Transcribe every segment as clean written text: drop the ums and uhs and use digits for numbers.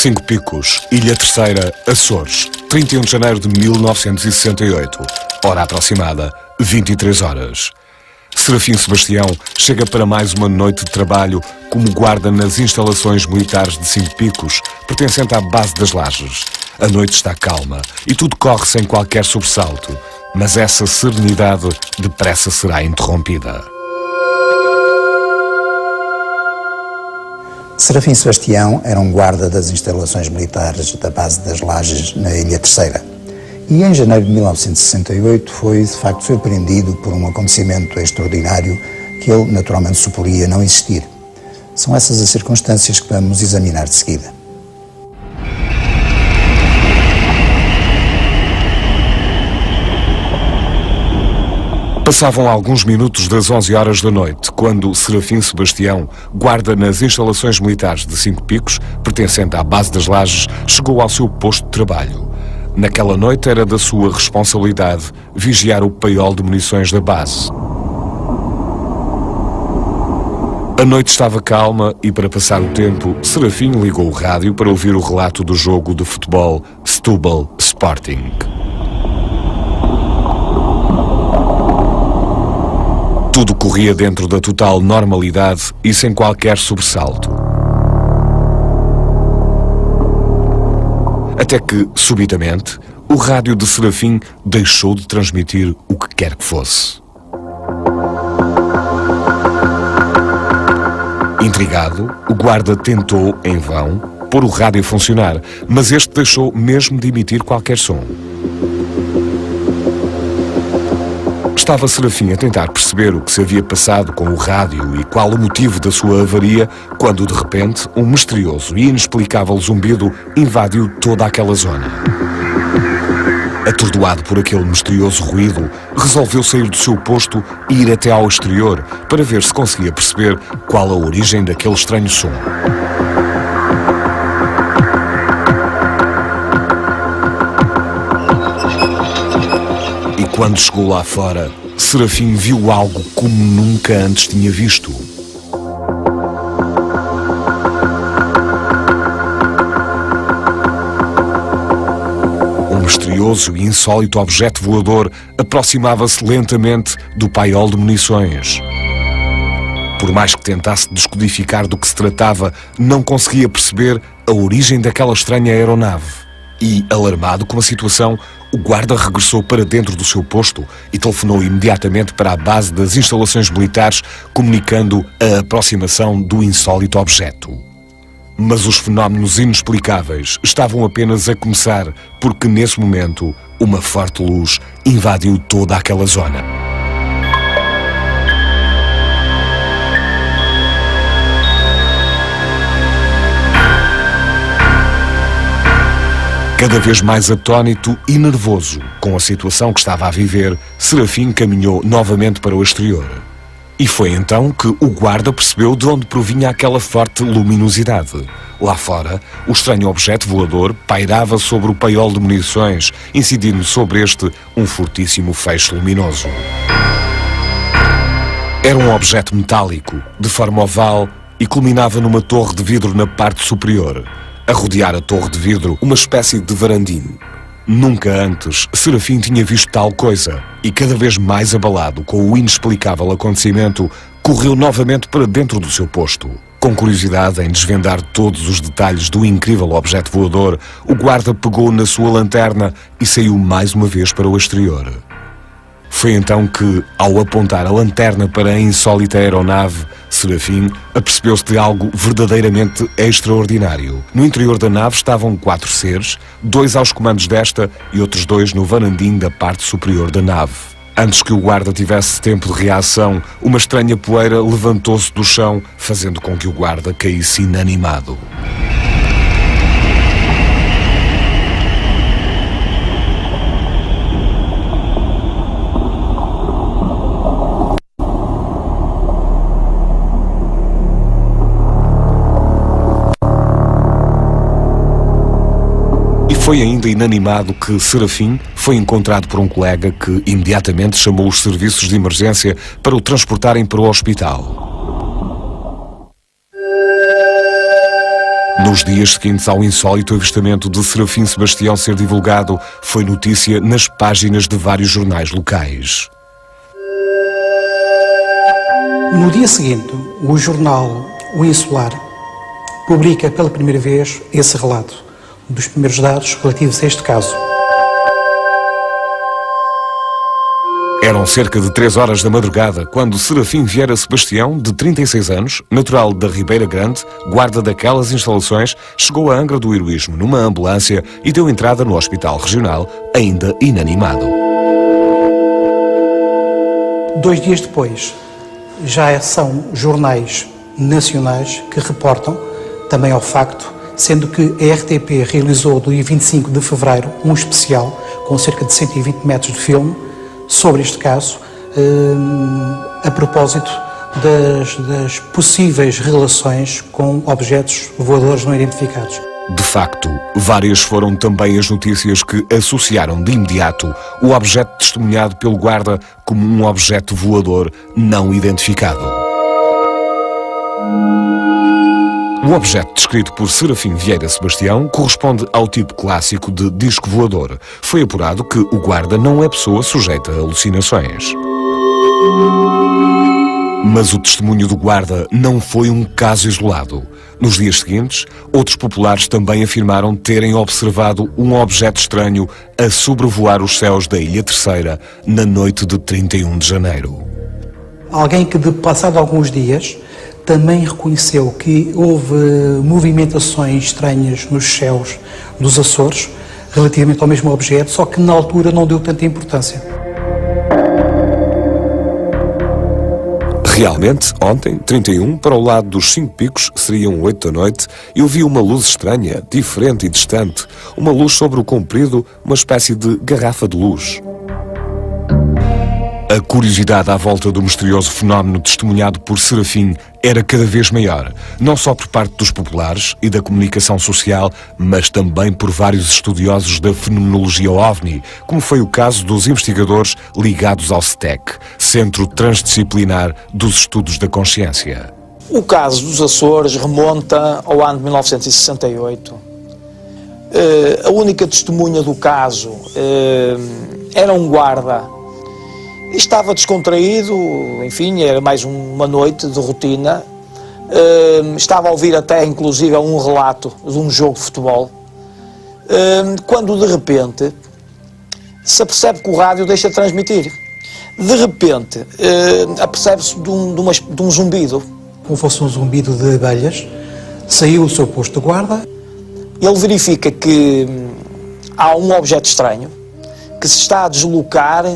Cinco Picos, Ilha Terceira, Açores, 31 de janeiro de 1968. Hora aproximada, 23 horas. Serafim Sebastião chega para mais uma noite de trabalho como guarda nas instalações militares de Cinco Picos, pertencente à base das Lajes. A noite está calma e tudo corre sem qualquer sobressalto, mas essa serenidade depressa será interrompida. Serafim Sebastião era um guarda das instalações militares da base das Lajes na Ilha Terceira. E em janeiro de 1968 foi, de facto, surpreendido por um acontecimento extraordinário que ele, naturalmente, suporia não existir. São essas as circunstâncias que vamos examinar de seguida. Passavam alguns minutos das 11 horas da noite, quando Serafim Sebastião, guarda nas instalações militares de Cinco Picos, pertencente à base das Lajes, chegou ao seu posto de trabalho. Naquela noite era da sua responsabilidade vigiar o paiol de munições da base. A noite estava calma e, para passar o tempo, Serafim ligou o rádio para ouvir o relato do jogo de futebol Setúbal Sporting. Tudo corria dentro da total normalidade e sem qualquer sobressalto. Até que, subitamente, o rádio de Serafim deixou de transmitir o que quer que fosse. Intrigado, o guarda tentou, em vão, pôr o rádio a funcionar, mas este deixou mesmo de emitir qualquer som. Estava Serafim a tentar perceber o que se havia passado com o rádio e qual o motivo da sua avaria, quando de repente um misterioso e inexplicável zumbido invadiu toda aquela zona. Atordoado por aquele misterioso ruído, resolveu sair do seu posto e ir até ao exterior para ver se conseguia perceber qual a origem daquele estranho som. E quando chegou lá fora, Serafim viu algo como nunca antes tinha visto. Um misterioso e insólito objeto voador aproximava-se lentamente do paiol de munições. Por mais que tentasse descodificar do que se tratava, não conseguia perceber a origem daquela estranha aeronave. E, alarmado com a situação, o guarda regressou para dentro do seu posto e telefonou imediatamente para a base das instalações militares, comunicando a aproximação do insólito objeto. Mas os fenómenos inexplicáveis estavam apenas a começar, porque nesse momento uma forte luz invadiu toda aquela zona. Cada vez mais atónito e nervoso com a situação que estava a viver, Serafim caminhou novamente para o exterior. E foi então que o guarda percebeu de onde provinha aquela forte luminosidade. Lá fora, o estranho objeto voador pairava sobre o paiol de munições, incidindo sobre este um fortíssimo feixe luminoso. Era um objeto metálico, de forma oval, e culminava numa torre de vidro na parte superior. A rodear a torre de vidro, uma espécie de varandim. Nunca antes Serafim tinha visto tal coisa e, cada vez mais abalado com o inexplicável acontecimento, correu novamente para dentro do seu posto. Com curiosidade em desvendar todos os detalhes do incrível objeto voador, o guarda pegou na sua lanterna e saiu mais uma vez para o exterior. Foi então que, ao apontar a lanterna para a insólita aeronave, Serafim apercebeu-se de algo verdadeiramente extraordinário. No interior da nave estavam 4 seres, 2 aos comandos desta e outros 2 no varandim da parte superior da nave. Antes que o guarda tivesse tempo de reação, uma estranha poeira levantou-se do chão, fazendo com que o guarda caísse inanimado. Foi ainda inanimado que Serafim foi encontrado por um colega que imediatamente chamou os serviços de emergência para o transportarem para o hospital. Nos dias seguintes ao insólito avistamento de Serafim Sebastião ser divulgado, foi notícia nas páginas de vários jornais locais. No dia seguinte, o jornal O Insular publica pela primeira vez esse relato dos primeiros dados relativos a este caso. Eram cerca de 3 horas da madrugada quando Serafim Vieira Sebastião, de 36 anos, natural da Ribeira Grande, guarda daquelas instalações, chegou a Angra do Heroísmo numa ambulância e deu entrada no Hospital Regional, ainda inanimado. 2 dias depois, já são jornais nacionais que reportam também ao facto, sendo que a RTP realizou no dia 25 de fevereiro um especial com cerca de 120 metros de filme sobre este caso, a propósito das possíveis relações com objetos voadores não identificados. De facto, várias foram também as notícias que associaram de imediato o objeto testemunhado pelo guarda como um objeto voador não identificado. O objeto descrito por Serafim Vieira Sebastião corresponde ao tipo clássico de disco voador. Foi apurado que o guarda não é pessoa sujeita a alucinações. Mas o testemunho do guarda não foi um caso isolado. Nos dias seguintes, outros populares também afirmaram terem observado um objeto estranho a sobrevoar os céus da Ilha Terceira na noite de 31 de janeiro. Alguém que, passado alguns dias, também reconheceu que houve movimentações estranhas nos céus dos Açores relativamente ao mesmo objeto, só que na altura não deu tanta importância. Realmente, ontem, 31, para o lado dos 5 picos, seriam 8 da noite, eu vi uma luz estranha, diferente e distante. Uma luz sobre o comprido, uma espécie de garrafa de luz. A curiosidade à volta do misterioso fenómeno testemunhado por Serafim era cada vez maior, não só por parte dos populares e da comunicação social, mas também por vários estudiosos da fenomenologia OVNI, como foi o caso dos investigadores ligados ao STEC, Centro Transdisciplinar dos Estudos da Consciência. O caso dos Açores remonta ao ano de 1968. A única testemunha do caso era um guarda. Estava descontraído, enfim, era mais uma noite de rotina. Estava a ouvir até, inclusive, um relato de um jogo de futebol. Quando, de repente, se apercebe que o rádio deixa de transmitir. De repente, apercebe-se de um zumbido. Como fosse um zumbido de abelhas, saiu do seu posto de guarda. Ele verifica que há um objeto estranho que se está a deslocar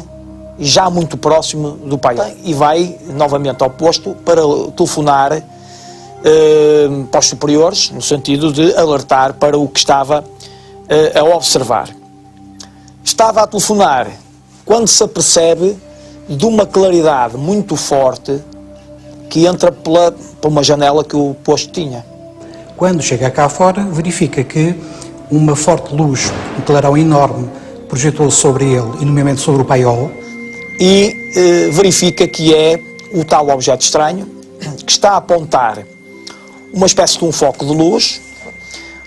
já muito próximo do pai, e vai novamente ao posto para telefonar para os superiores, no sentido de alertar para o que estava a observar. Estava a telefonar quando se apercebe de uma claridade muito forte que entra por uma janela que o posto tinha. Quando chega cá fora, verifica que uma forte luz, um clarão enorme, projetou sobre ele, e nomeadamente sobre o paiol, e verifica que é o tal objeto estranho que está a apontar uma espécie de um foco de luz,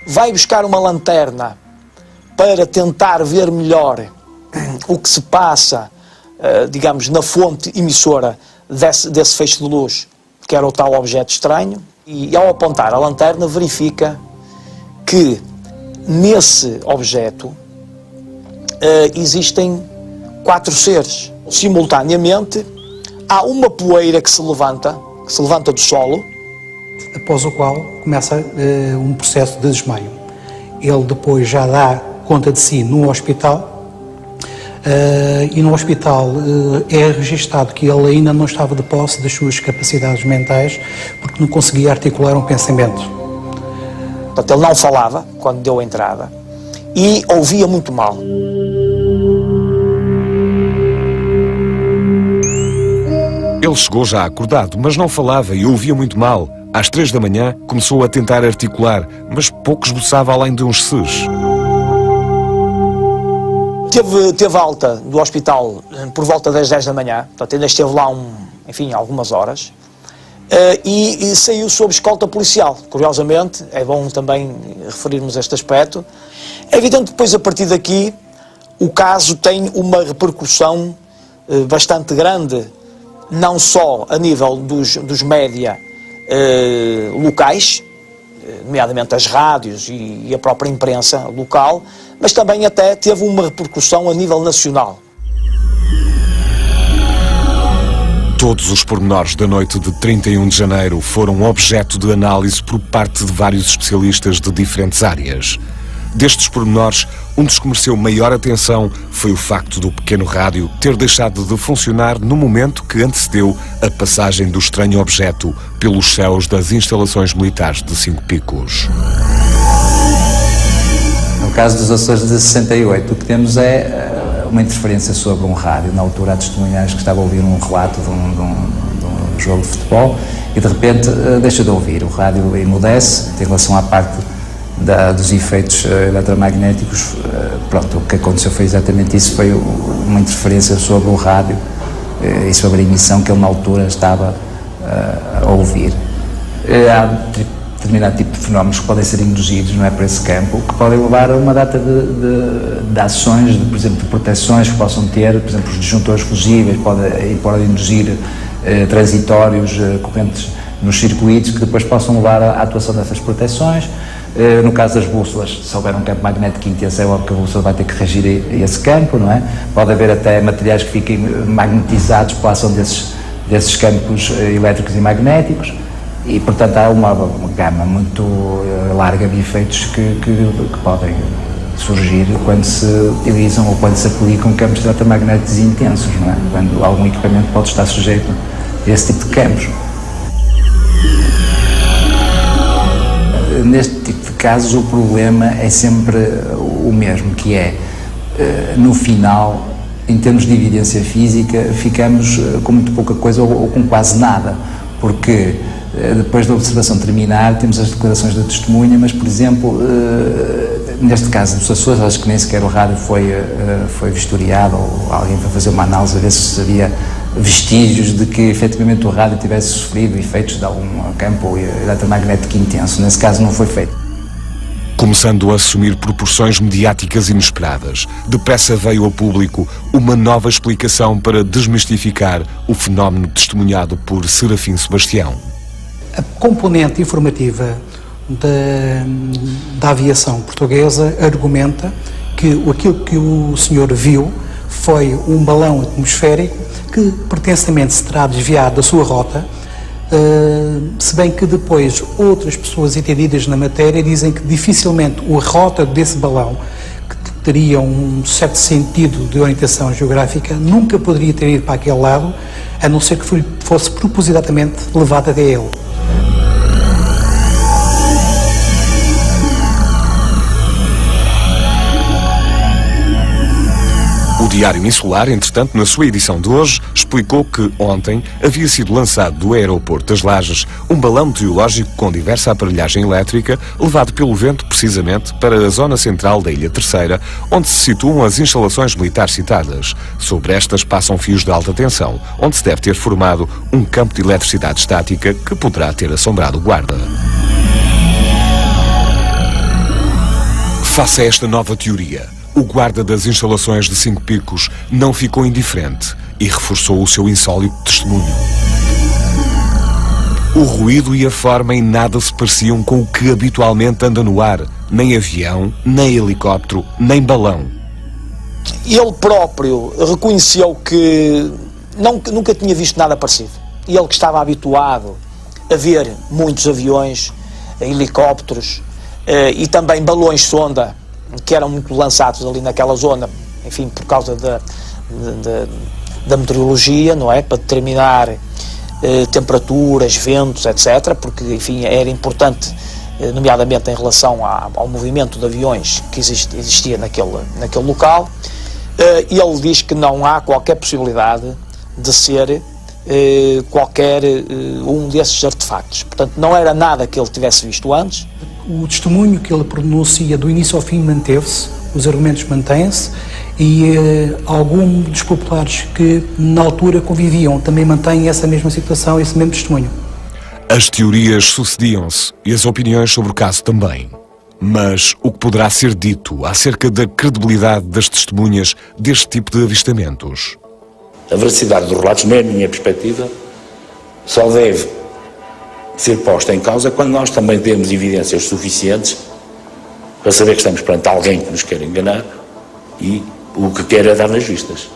vai buscar uma lanterna para tentar ver melhor o que se passa, digamos, na fonte emissora desse feixe de luz, que era o tal objeto estranho, e ao apontar a lanterna verifica que nesse objeto existem 4 seres. Simultaneamente, há uma poeira que se levanta do solo. Após o qual começa um processo de desmaio. Ele depois já dá conta de si no hospital, e no hospital é registado que ele ainda não estava de posse das suas capacidades mentais, porque não conseguia articular um pensamento. Portanto, ele não falava quando deu a entrada e ouvia muito mal. Ele chegou já acordado, mas não falava e ouvia muito mal. Às 3 da manhã, começou a tentar articular, mas pouco esboçava além de uns ses. Teve alta do hospital por volta das 10 da manhã, portanto ainda esteve lá, algumas horas. e saiu sob escolta policial. Curiosamente, é bom também referirmos este aspecto. É evidente que depois, a partir daqui, o caso tem uma repercussão bastante grande, não só a nível dos média locais, nomeadamente as rádios e a própria imprensa local, mas também até teve uma repercussão a nível nacional. Todos os pormenores da noite de 31 de janeiro foram objeto de análise por parte de vários especialistas de diferentes áreas. Destes pormenores, um dos que mereceu maior atenção foi o facto do pequeno rádio ter deixado de funcionar no momento que antecedeu a passagem do estranho objeto pelos céus das instalações militares de Cinco Picos. No caso dos Açores de 68, o que temos é uma interferência sobre um rádio. Na altura, há testemunhas que estavam a ouvir um relato de um jogo de futebol e, de repente, deixa de ouvir. O rádio emudece em relação à parte dos efeitos eletromagnéticos. Pronto, o que aconteceu foi exatamente isso, foi uma interferência sobre o rádio e sobre a emissão que ele na altura estava a ouvir. Há determinado tipo de fenómenos que podem ser induzidos, não é, para esse campo, que podem levar a uma data de ações, por exemplo, de proteções que possam ter, por exemplo, os disjuntores fusíveis podem induzir transitórios, correntes nos circuitos que depois possam levar à atuação dessas proteções. No caso das bússolas, se houver um campo magnético intenso, é óbvio que a bússola vai ter que reagir a esse campo, não é? Pode haver até materiais que fiquem magnetizados pela ação desses campos elétricos e magnéticos e, portanto, há uma gama muito larga de efeitos que podem surgir quando se utilizam ou quando se aplicam campos eletromagnéticos intensos, não é? Quando algum equipamento pode estar sujeito a esse tipo de campos. Neste tipo de casos, o problema é sempre o mesmo, que é, no final, em termos de evidência física, ficamos com muito pouca coisa ou com quase nada, porque depois da observação terminar, temos as declarações da testemunha, mas, por exemplo, neste caso dos Açores, acho que nem sequer o rádio foi vistoriado, ou alguém foi fazer uma análise a ver se havia vestígios de que efetivamente o rádio tivesse sofrido efeitos de algum campo eletromagnético intenso. Nesse caso não foi feito. Começando a assumir proporções mediáticas inesperadas, depressa veio ao público uma nova explicação para desmistificar o fenómeno testemunhado por Serafim Sebastião. A componente informativa da aviação portuguesa argumenta que aquilo que o senhor viu foi um balão atmosférico que pretensamente se terá desviado da sua rota, se bem que depois outras pessoas entendidas na matéria dizem que dificilmente a rota desse balão, que teria um certo sentido de orientação geográfica, nunca poderia ter ido para aquele lado, a não ser que fosse propositadamente levado até ele. O Diário Insular, entretanto, na sua edição de hoje, explicou que ontem havia sido lançado do aeroporto das Lajes um balão meteorológico com diversa aparelhagem elétrica, levado pelo vento precisamente para a zona central da Ilha Terceira, onde se situam as instalações militares citadas. Sobre estas passam fios de alta tensão, onde se deve ter formado um campo de eletricidade estática que poderá ter assombrado o guarda. Face a esta nova teoria, o guarda das instalações de Cinco Picos não ficou indiferente e reforçou o seu insólito testemunho. O ruído e a forma em nada se pareciam com o que habitualmente anda no ar, nem avião, nem helicóptero, nem balão. Ele próprio reconheceu que nunca tinha visto nada parecido. Ele que estava habituado a ver muitos aviões, helicópteros e também balões sonda, que eram muito lançados ali naquela zona, enfim, por causa da meteorologia, não é? Para determinar temperaturas, ventos, etc., porque, enfim, era importante, nomeadamente em relação ao movimento de aviões que existia naquele local. Ele diz que não há qualquer possibilidade de ser qualquer um desses artefactos. Portanto, não era nada que ele tivesse visto antes. O testemunho que ele pronuncia do início ao fim manteve-se, os argumentos mantêm-se e alguns dos populares que na altura conviviam também mantêm essa mesma situação, esse mesmo testemunho. As teorias sucediam-se e as opiniões sobre o caso também. Mas o que poderá ser dito acerca da credibilidade das testemunhas deste tipo de avistamentos? A veracidade dos relatos, na minha perspectiva, só deve ser posta em causa quando nós também temos evidências suficientes para saber que estamos perante alguém que nos quer enganar e o que quer é dar nas vistas.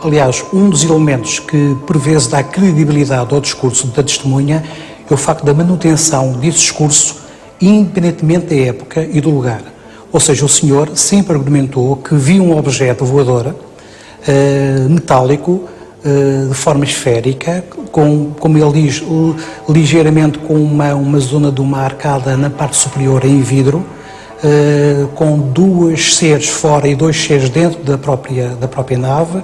Aliás, um dos elementos que por vezes dá credibilidade ao discurso da testemunha é o facto da manutenção desse discurso independentemente da época e do lugar. Ou seja, o senhor sempre argumentou que viu um objeto voador metálico de forma esférica, como ele diz, ligeiramente com uma zona de uma arcada na parte superior em vidro, com 2 seres fora e 2 seres dentro da própria nave,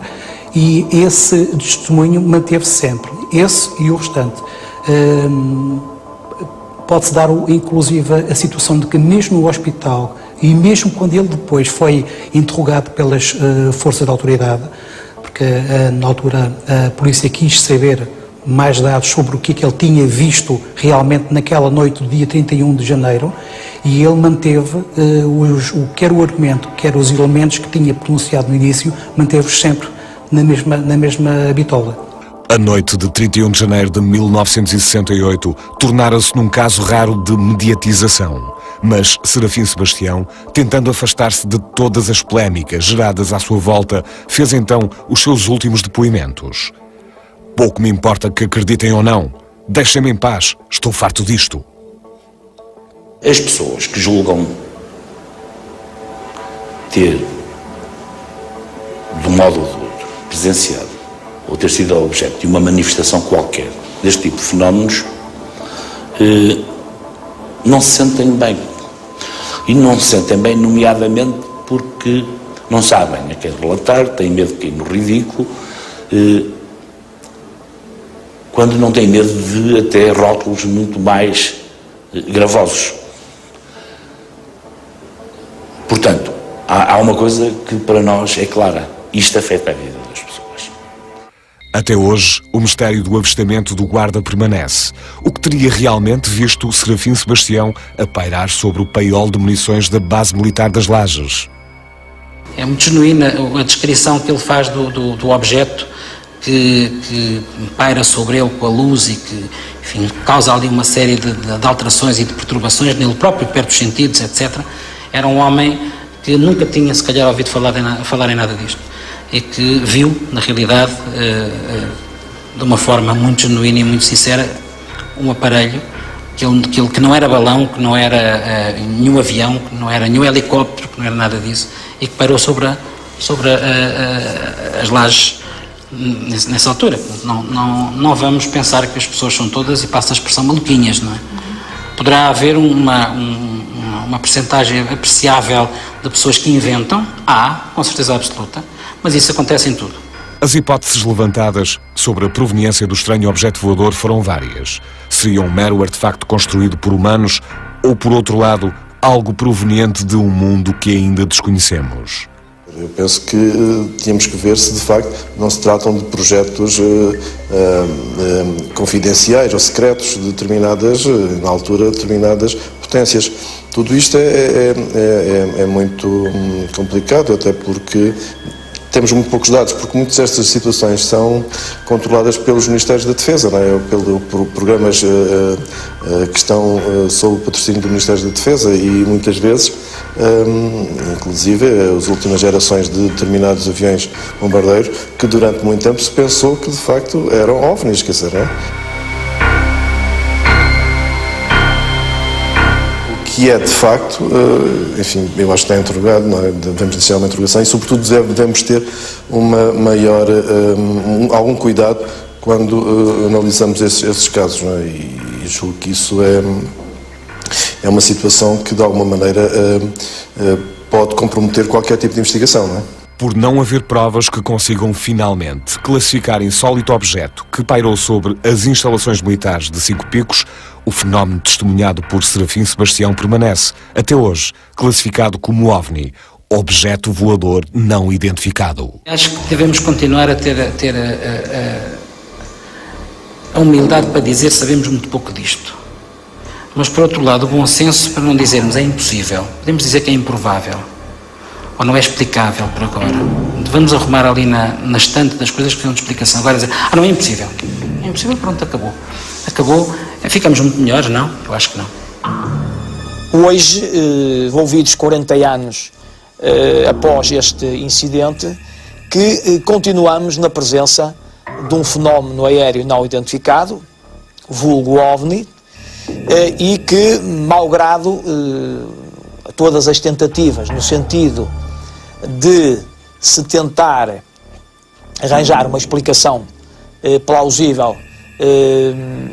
e esse testemunho manteve-se sempre, esse e o restante. Pode-se dar, inclusive, a situação de que mesmo no hospital, e mesmo quando ele depois foi interrogado pelas forças de autoridade, porque na altura a polícia quis saber mais dados sobre o que é que ele tinha visto realmente naquela noite do dia 31 de janeiro, e ele manteve, quer o argumento, quer os elementos que tinha pronunciado no início, manteve-os sempre na mesma bitola. A noite de 31 de janeiro de 1968 tornara-se num caso raro de mediatização, mas Serafim Sebastião, tentando afastar-se de todas as polémicas geradas à sua volta, fez então os seus últimos depoimentos. Pouco me importa que acreditem ou não, deixem-me em paz, estou farto disto. As pessoas que julgam ter, de um modo ou do outro, presenciado ou ter sido objeto de uma manifestação qualquer deste tipo de fenómenos, não se sentem bem. E não se sentem bem, nomeadamente, porque não sabem a quem relatar, têm medo de cair no ridículo, quando não têm medo de até rótulos muito mais gravosos. Portanto, há uma coisa que para nós é clara: isto afeta a vida das pessoas. Até hoje, o mistério do avistamento do guarda permanece. O que teria realmente visto o Serafim Sebastião a pairar sobre o paiol de munições da base militar das Lajes? É muito genuína a descrição que ele faz do objeto que paira sobre ele com a luz e que, enfim, causa ali uma série de alterações e de perturbações nele próprio, perto dos sentidos, etc. Era um homem que nunca tinha, se calhar, ouvido falar em nada disto, e que viu, na realidade, de uma forma muito genuína e muito sincera, um aparelho que não era balão, que não era nenhum avião, que não era nenhum helicóptero, que não era nada disso, e que pairou sobre as lajes nessa altura. Não vamos pensar que as pessoas são todas, e passa a expressão, maluquinhas, não é? Poderá haver uma percentagem apreciável de pessoas que inventam, com certeza absoluta, mas isso acontece em tudo. As hipóteses levantadas sobre a proveniência do estranho objeto voador foram várias. Seria um mero artefacto construído por humanos ou, por outro lado, algo proveniente de um mundo que ainda desconhecemos? Eu penso que tínhamos que ver se de facto não se tratam de projetos confidenciais ou secretos de determinadas, na altura, determinadas potências. Tudo isto é muito complicado, até porque temos muito poucos dados, porque muitas destas situações são controladas pelos Ministérios da Defesa, não é? Por programas que estão sob o patrocínio do Ministério da Defesa, e muitas vezes, inclusive as últimas gerações de determinados aviões bombardeiros, que durante muito tempo se pensou que de facto eram OVNIs, quer dizer, não é? Que é, de facto, enfim, eu acho que está interrogado, não é? Devemos deixar uma interrogação e, sobretudo, devemos ter uma maior, algum cuidado quando analisamos esses casos, não é? E julgo que isso é uma situação que, de alguma maneira, pode comprometer qualquer tipo de investigação, não é? Por não haver provas que consigam finalmente classificar insólito objeto que pairou sobre as instalações militares de Cinco Picos, o fenómeno testemunhado por Serafim Sebastião permanece, até hoje, classificado como OVNI, objeto voador não identificado. Acho que devemos continuar a a humildade para dizer sabemos muito pouco disto. Mas, por outro lado, o bom senso para não dizermos é impossível. Podemos dizer que é improvável. Ou não é explicável por agora. Vamos arrumar ali na estante das coisas que precisam de explicação. Agora dizer, não é impossível. É impossível, pronto, acabou. Acabou. Ficamos muito melhores, não? Eu acho que não. Hoje, envolvidos 40 anos após este incidente, que continuamos na presença de um fenómeno aéreo não identificado, vulgo OVNI, e que, malgrado todas as tentativas no sentido de se tentar arranjar uma explicação plausível,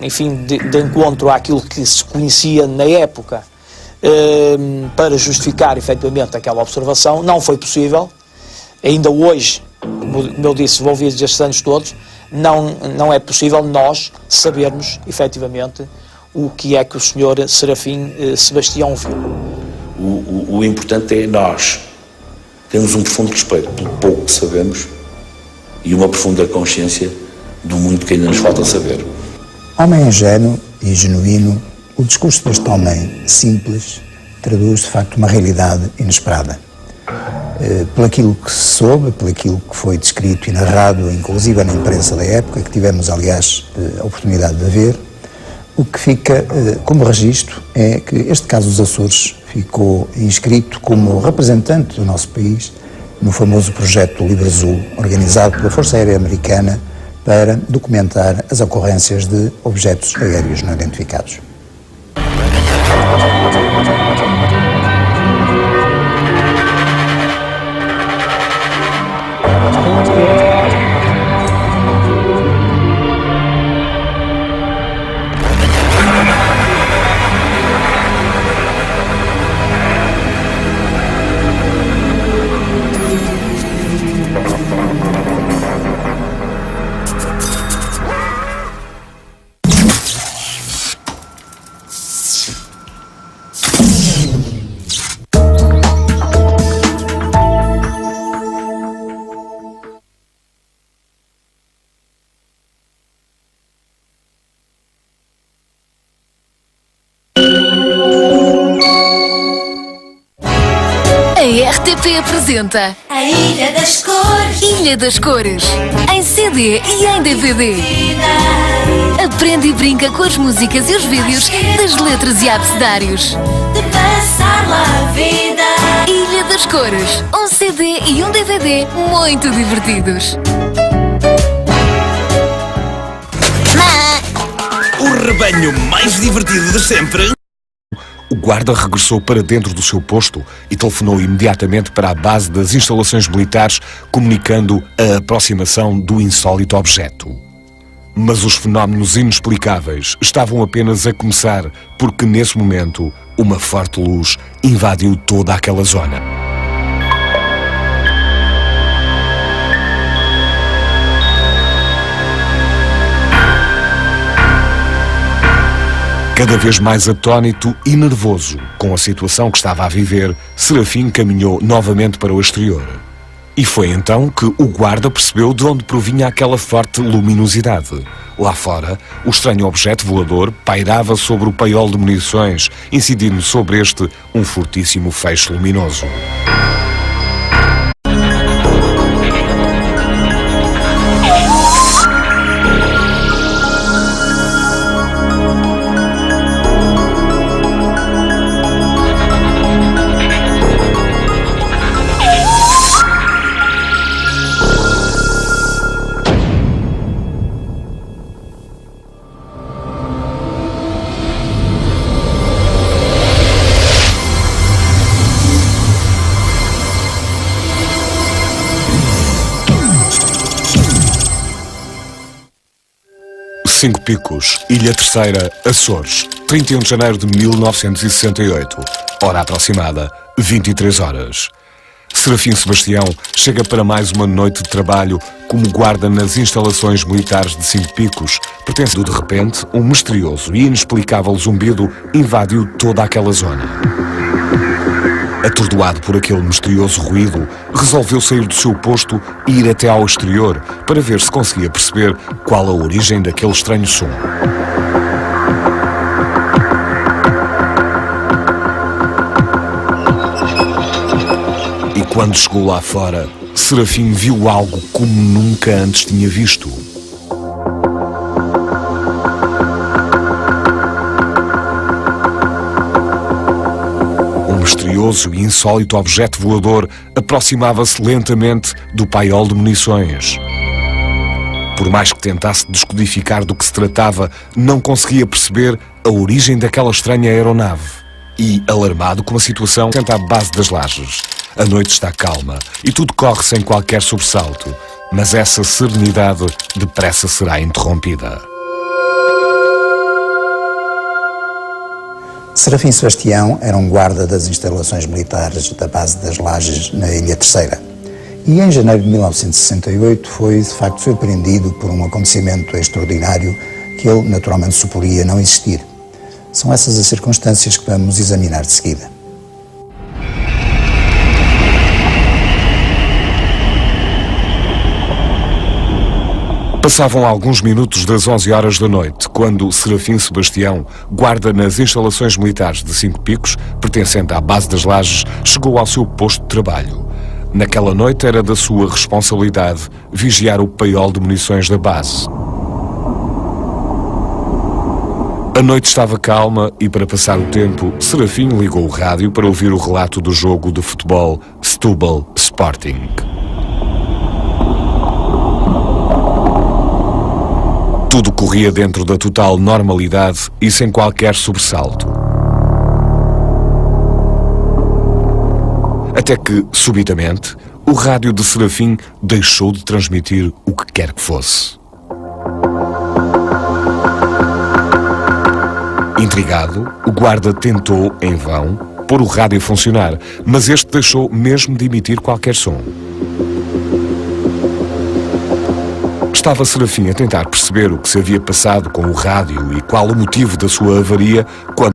enfim, de encontro àquilo que se conhecia na época, para justificar efetivamente aquela observação, não foi possível. Ainda hoje, como eu disse, envolvidos estes anos todos, não é possível nós sabermos efetivamente o que é que o Sr. Serafim Sebastião viu. O importante é nós termos um profundo respeito pelo pouco que sabemos e uma profunda consciência do muito que ainda nos falta saber. Homem ingênuo e genuíno, o discurso deste homem simples traduz de facto uma realidade inesperada. Pelo aquilo que se soube, pelo aquilo que foi descrito e narrado, inclusive na imprensa da época, que tivemos aliás a oportunidade de ver, o que fica como registro é que este caso dos Açores ficou inscrito como representante do nosso país no famoso projeto do Livro Azul, organizado pela Força Aérea Americana para documentar as ocorrências de objetos aéreos não identificados. A RTP apresenta A Ilha das Cores. Ilha das Cores, em CD e em DVD. Aprende e brinca com as músicas e os vídeos das letras e abecedários. De passar lá a vida. Ilha das Cores, um CD e um DVD muito divertidos. O rebanho mais divertido de sempre. O guarda regressou para dentro do seu posto e telefonou imediatamente para a base das instalações militares, comunicando a aproximação do insólito objeto. Mas os fenómenos inexplicáveis estavam apenas a começar, porque nesse momento uma forte luz invadiu toda aquela zona. Cada vez mais atónito e nervoso com a situação que estava a viver, Serafim caminhou novamente para o exterior. E foi então que o guarda percebeu de onde provinha aquela forte luminosidade. Lá fora, o estranho objeto voador pairava sobre o paiol de munições, incidindo sobre este um fortíssimo feixe luminoso. Cinco Picos, Ilha Terceira, Açores, 31 de janeiro de 1968, hora aproximada, 23 horas. Serafim Sebastião chega para mais uma noite de trabalho como guarda nas instalações militares de Cinco Picos, pertencendo de repente um misterioso e inexplicável zumbido invadiu toda aquela zona. Atordoado por aquele misterioso ruído, resolveu sair do seu posto e ir até ao exterior para ver se conseguia perceber qual a origem daquele estranho som. E quando chegou lá fora, Serafim viu algo como nunca antes tinha visto. Um misterioso e insólito objeto voador aproximava-se lentamente do paiol de munições. Por mais que tentasse descodificar do que se tratava, não conseguia perceber a origem daquela estranha aeronave. E, alarmado com a situação, tenta à base das lajes. A noite está calma e tudo corre sem qualquer sobressalto, mas essa serenidade depressa será interrompida. Serafim Sebastião era um guarda das instalações militares da base das Lajes, na Ilha Terceira. E em janeiro de 1968 foi, de facto, surpreendido por um acontecimento extraordinário que ele, naturalmente, suporia não existir. São essas as circunstâncias que vamos examinar de seguida. Passavam alguns minutos das 11 horas da noite, quando Serafim Sebastião, guarda nas instalações militares de Cinco Picos, pertencente à base das Lajes, chegou ao seu posto de trabalho. Naquela noite era da sua responsabilidade vigiar o paiol de munições da base. A noite estava calma e, para passar o tempo, Serafim ligou o rádio para ouvir o relato do jogo de futebol Setúbal Sporting. Tudo corria dentro da total normalidade e sem qualquer sobressalto. Até que, subitamente, o rádio de Serafim deixou de transmitir o que quer que fosse. Intrigado, o guarda tentou, em vão, pôr o rádio a funcionar, mas este deixou mesmo de emitir qualquer som. Estava Serafim a tentar perceber o que se havia passado com o rádio e qual o motivo da sua avaria, quando